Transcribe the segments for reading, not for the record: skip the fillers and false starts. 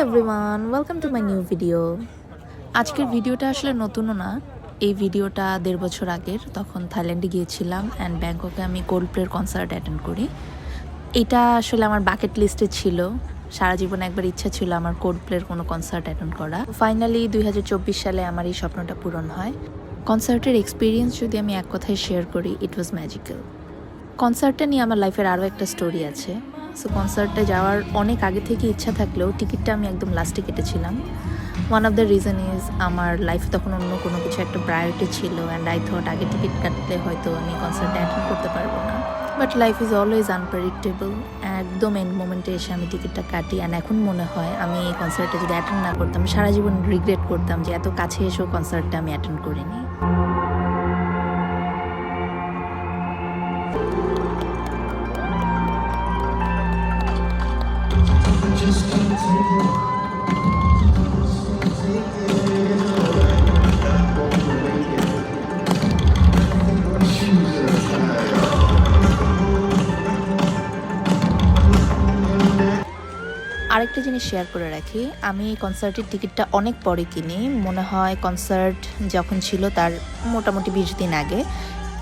Everyone, welcome to my new video. আজকের ভিডিওটা আসলে নতুনও না। এই ভিডিওটা 1.5 বছর আগের। তখন থাইল্যান্ডে গিয়েছিলাম অ্যান্ড ব্যাংককে আমি কোল্ডপ্লের কনসার্ট অ্যাটেন্ড করি। এটা আসলে আমার বাকেট লিস্টে ছিল। সারা জীবনে একবার ইচ্ছা ছিল আমার কোল্ডপ্লের কোনো কনসার্ট অ্যাটেন্ড করা। ফাইনালি 2024 সালে আমার এই স্বপ্নটা পূরণ হয়। কনসার্টের এক্সপিরিয়েন্স যদি আমি এক কথায় শেয়ার করি, ইট ওয়াজ ম্যাজিক্যাল। কনসার্টটা নিয়ে আমার লাইফের আরও একটা স্টোরি আছে। সো কনসার্টে যাওয়ার অনেক আগে থেকে ইচ্ছা থাকলেও টিকিটটা আমি একদম লাস্টে কেটেছিলাম। One of the reason is আমার লাইফে তখন অন্য কোনো কিছু একটা প্রায়োরিটি ছিল অ্যান্ড আই থট আগে টিকিট কাটলে হয়তো আমি কনসার্টে অ্যাটেন্ড করতে পারবো না। But life is always unpredictable. একদম এন্ড মোমেন্টে এসে আমি টিকিটটা কাটি অ্যান্ড এখন মনে হয় আমি এই কনসার্টে যদি অ্যাটেন্ড না করতাম সারা জীবন রিগ্রেট করতাম যে এত কাছে এসেও কনসার্টটা আমি অ্যাটেন্ড করিনি। আরেকটা জিনিস শেয়ার করে রাখি, আমি কনসার্টের টিকিটটা অনেক পরে কিনি। মনে হয় কনসার্ট যখন ছিল তার মোটামুটি 20 দিন আগে,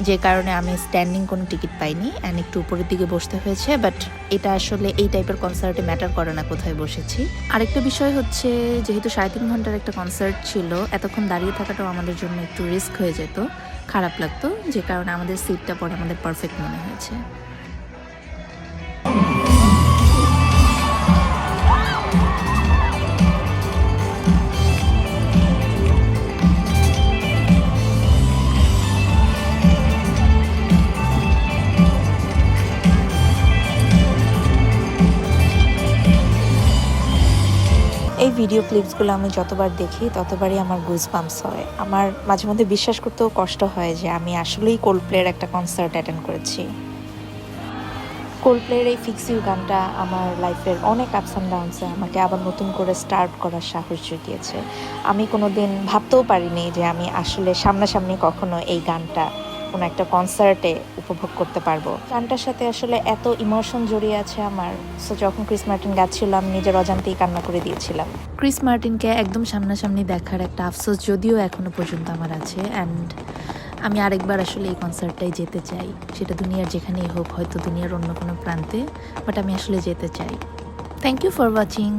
যে কারণে আমি স্ট্যান্ডিং কোনো টিকিট পাইনি অ্যান্ড একটু উপরের দিকে বসতে হয়েছে। বাট এটা আসলে এই টাইপের কনসার্টে ম্যাটার করে না কোথায় বসেছি। আরেকটা বিষয় হচ্ছে, যেহেতু 3.5 ঘন্টার একটা কনসার্ট ছিল, এতক্ষণ দাঁড়িয়ে থাকাটাও আমাদের জন্য একটু রিস্ক হয়ে যেত, খারাপ লাগতো, যে কারণে আমাদের সিটটা পরে আমাদের পারফেক্ট মনে হয়েছে। এই ভিডিও ক্লিপসগুলো আমি যতবার দেখি ততবারই আমার গুজবাম্পস হয়। আমার মাঝে মধ্যে বিশ্বাস করতেও কষ্ট হয় যে আমি আসলেই কোল্ডপ্লের একটা কনসার্ট অ্যাটেন্ড করেছি। কোল্ডপ্লের এই ফিক্স ইউ গানটা আমার লাইফের অনেক আপস অ্যান্ড ডাউনসে আমাকে আবার নতুন করে স্টার্ট করার সাহস জুগিয়েছে। আমি কোনো দিন ভাবতেও পারিনি যে আমি আসলে সামনাসামনি কখনো এই গানটা কোনো একটা কনসার্টে উপভোগ করতে পারবো। গানটার সাথে আসলে এত ইমোশন জড়িয়ে আছে আমার। সো যখন ক্রিস মার্টিন গাচ্ছিল আমি নিজের অজান্তেই কান্না করে দিয়েছিলাম। ক্রিস মার্টিনকে একদম সামনাসামনি দেখার একটা আফসোস যদিও এখনো পর্যন্ত আমার আছে অ্যান্ড আমি আরেকবার আসলে এই কনসার্টটাই যেতে চাই। সেটা দুনিয়ার যেখানেই হোক, হয়তো দুনিয়ার অন্য কোনো প্রান্তে, বাট আমি আসলে যেতে চাই। Thank you for watching.